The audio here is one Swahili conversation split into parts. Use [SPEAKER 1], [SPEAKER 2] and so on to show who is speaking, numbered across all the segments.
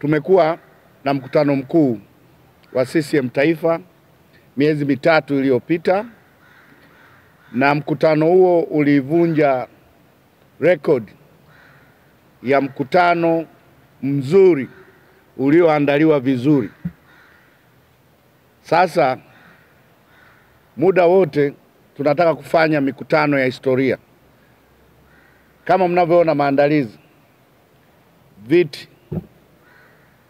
[SPEAKER 1] Tumekuwa na mkutano mkuu wa CCM Taifa miezi mitatu iliyopita, na mkutano huo ulivunja rekodi ya mkutano mzuri ulioandaliwa vizuri. Sasa muda wote tunataka kufanya mikutano ya historia. Kama mnavyoona maandalizi, viti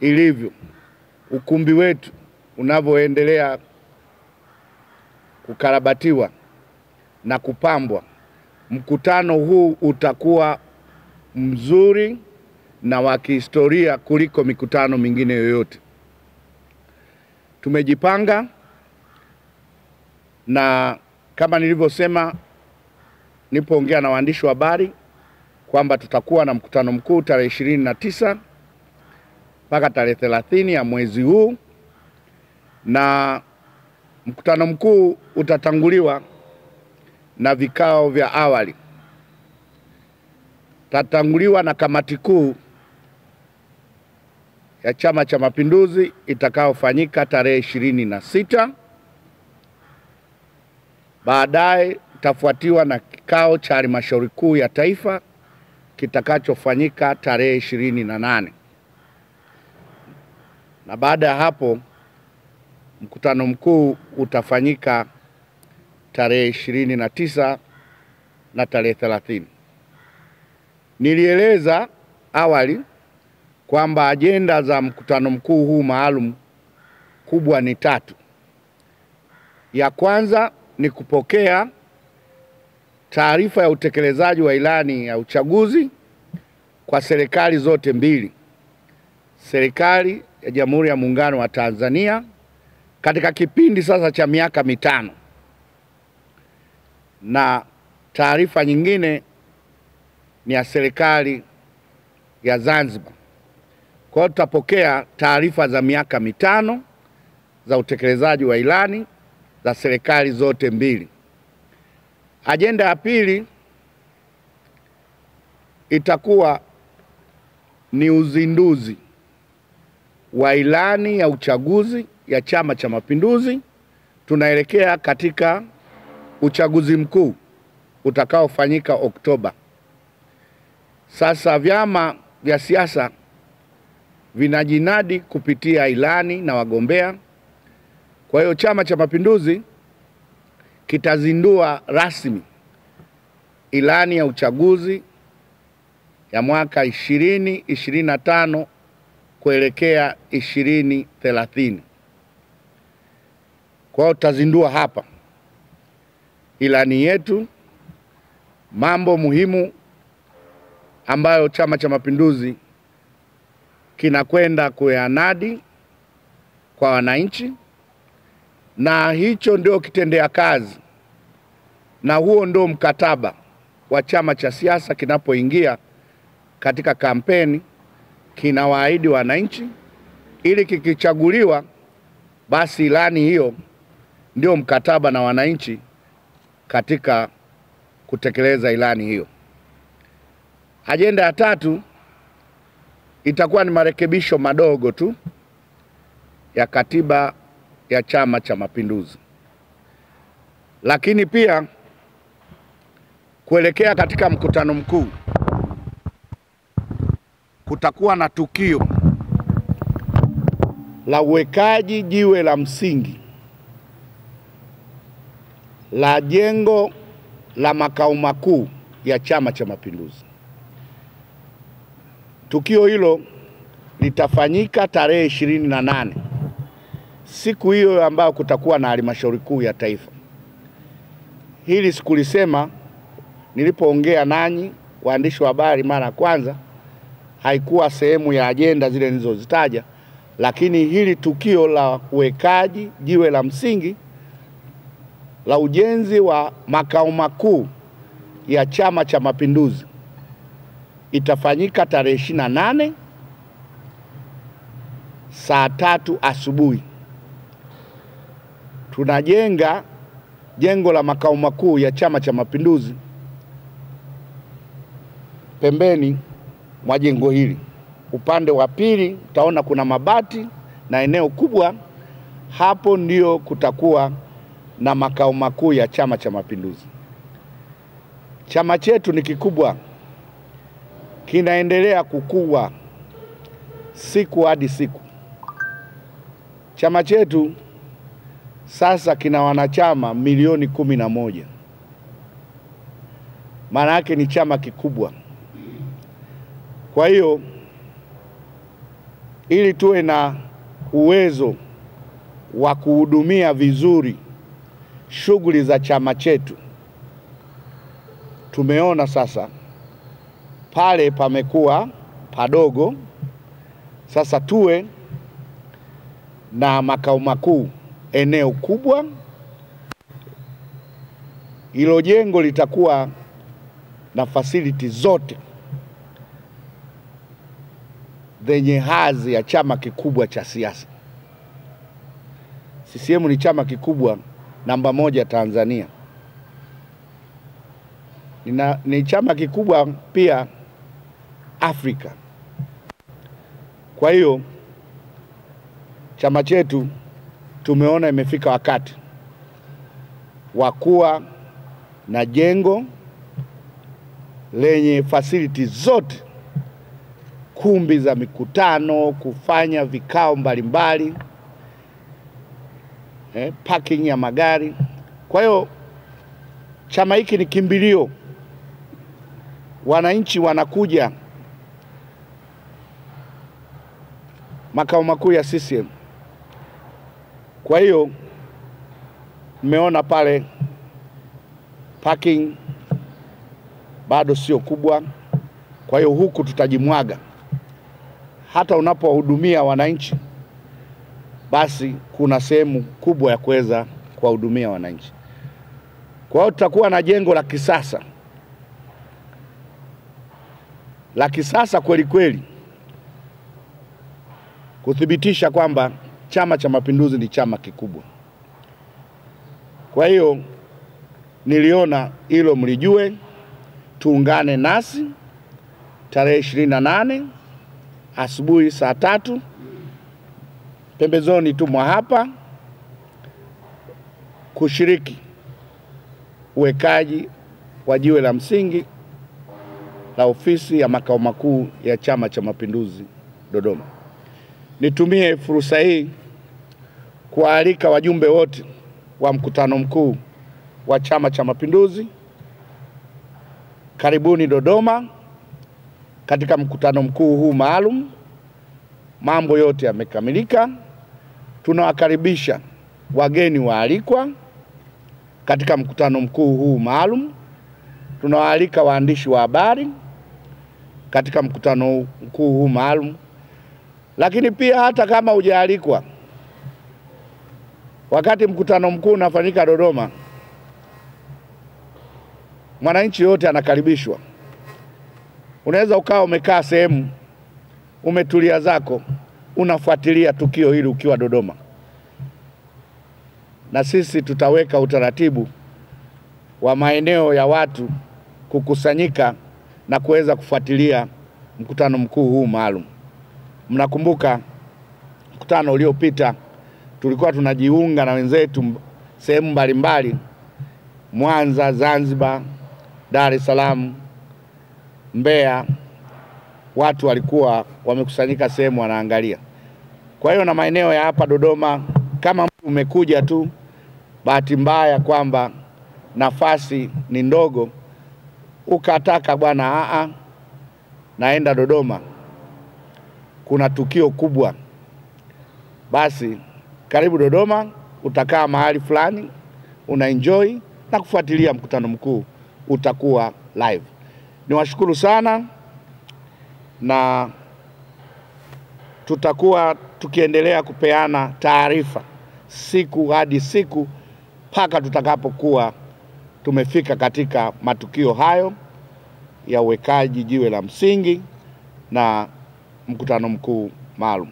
[SPEAKER 1] ilivyo, ukumbi wetu unavyoendelea kukarabatiwa na kupambwa, mkutano huu utakuwa mzuri na wa kihistoria kuliko mikutano mingine yoyote. Tumejipanga, na kama nilivyosema nipoongea na waandishi wa habari kwamba tutakuwa na mkutano mkuu tarehe 29 mpaka tarehe 30 ya mwezi huu, na mkutano mkuu utatanguliwa na vikao vya awali. Tatanguliwa na kamati kuu ya Chama cha Mapinduzi itakaofanyika tarehe 26. Baadaye itafuatiwa na kikao cha halmashauri kuu ya taifa kitakachofanyika tarehe 28. Na baada ya hapo mkutano mkuu utafanyika tarehe 29 na tarehe 30. Nilieleza awali kwamba ajenda za mkutano mkuu huu maalum kubwa ni 3. Ya kwanza ni kupokea taarifa ya utekelezaji wa ilani ya uchaguzi kwa serikali zote mbili, serikali ya Jamhuri ya Muungano wa Tanzania katika kipindi sasa cha miaka 5, na taarifa nyingine ni ya serikali ya Zanzibar. Kwa hiyo tutapokea taarifa za miaka 5 za utekelezaji wa ilani za serikali zote mbili. Ajenda ya pili itakuwa ni uzinduzi wa ilani ya uchaguzi ya Chama cha Mapinduzi. Tunaelekea katika uchaguzi mkuu utakaofanyika Oktoba. Sasa vyama vya siasa vinajinadi kupitia ilani na wagombea. Kwa hiyo Chama cha Mapinduzi kitazindua rasmi ilani ya uchaguzi ya mwaka 2025 kuelekea 2030. Kwa hiyo tutazindua hapa ilani yetu, mambo muhimu ambayo Chama cha Mapinduzi kinakwenda kuyanadi kwa wananchi, na hicho ndio kitendea kazi, na huo ndio mkataba wa chama cha siasa kinapoingia katika kampeni. Kinawaahidi wananchi, ili kikichaguliwa basi ilani hiyo ndio mkataba na wananchi katika kutekeleza ilani hiyo. Ajenda ya 3 itakuwa ni marekebisho madogo tu ya katiba ya Chama cha Mapinduzi. Lakini pia kuelekea katika mkutano mkuu kutakuwa na tukio la uwekaji jiwe la msingi la jengo la makao makuu ya Chama cha Mapinduzi. Tukio hilo litafanyika tarehe 28, siku hiyo ambayo kutakuwa na halmashauri kuu ya taifa. Hili sikulisema nilipoongea nanyi waandishi wa habari mara kwanza, haikuwa sehemu ya ajenda zile nilizozitaja, lakini hili tukio la uwekaji jiwe la msingi la ujenzi wa makao makuu ya Chama cha Mapinduzi itafanyika tarehe 28 saa 3 asubuhi. Tunajenga jengo la makao makuu ya Chama cha Mapinduzi pembeni mwa jengo hili. upande wa pili utaona kuna mabati na eneo kubwa. Hapo ndio kutakuwa na makao makuu ya Chama cha Mapinduzi. Chama chetu ni kikubwa, kinaendelea kukua siku hadi siku. Chama chetu sasa kina wanachama milioni 11. Maana yake ni chama kikubwa. Kwa hiyo ili tuwe na uwezo wa kuhudumia vizuri shughuli za chama chetu, tumeona sasa pale pamekuwa padogo, sasa tuwe na makao makuu eneo kubwa. Hilo jengo litakuwa na facility zote zenye hadhi ya chama kikubwa cha siasa. CCM ni chama kikubwa namba 1 Tanzania. Ni chama kikubwa pia Afrika. Kwa hiyo chama chetu tumeona imefika wakati wa kuwa na jengo lenye facility zote, kumbi za mikutano, kufanya vikao mbalimbali, parking ya magari. Kwa hiyo chama hiki ni kimbilio, wananchi wanakuja makao makuu ya CCM. Kwa hiyo mmeona pale parking bado sio kubwa. Kwa hiyo huku tutajimwaga, hata unapowahudumia wananchi basi kuna sehemu kubwa ya kuweza kuwahudumia wananchi. Kwa hiyo tutakuwa na jengo la kisasa kweli kweli, kuthibitisha kwamba Chama cha Mapinduzi ni chama kikubwa. Kwa hiyo niliona hilo mlijue, tuungane nasi tarehe 28 asubuhi saa 3 pembezoni tu mwa hapa kushiriki uwekaji wa jiwe la msingi la ofisi ya makao makuu ya Chama cha Mapinduzi Dodoma. Nitumie fursa hii kualika wajumbe wote wa mkutano mkuu wa Chama cha Mapinduzi. Karibuni Dodoma katika mkutano mkuu huu maalum. Mambo yote yamekamilika. Tunawakaribisha wageni waalikwa katika mkutano mkuu huu maalum. Tunawaalika waandishi wa habari katika mkutano mkuu huu maalum. Lakini pia hata kama hujaalikwa, wakati mkutano mkuu unafanyika Dodoma, mwananchi yote anakaribishwa. Unaweza ukawa umekaa sehemu, umetulia zako, unafuatilia tukio hili ukiwa Dodoma. Na sisi tutaweka utaratibu wa maeneo ya watu kukusanyika na kuweza kufuatilia mkutano mkuu huu maalum. Mnakumbuka mkutano uliopita tulikuwa tunajiunga na wenzetu sehemu mbalimbali, Mwanza, Zanzibar, Dar es Salaam, Mbeya, watu walikuwa wamekusanyika sehemu wanaangalia. Kwa hiyo na maeneo ya hapa Dodoma, kama mtu umekuja tu bahati mbaya kwamba nafasi ni ndogo, ukataka bwana naenda Dodoma, kuna tukio kubwa, basi karibu Dodoma, utakaa mahali fulani, unaenjoy na kufuatilia mkutano mkuu, utakuwa live. Niwashukuru sana, na tutakuwa tukiendelea kupeana taarifa siku hadi siku mpaka tutakapokuwa tumefika katika matukio hayo ya uwekaji jiwe la msingi na mkutano mkuu maalum.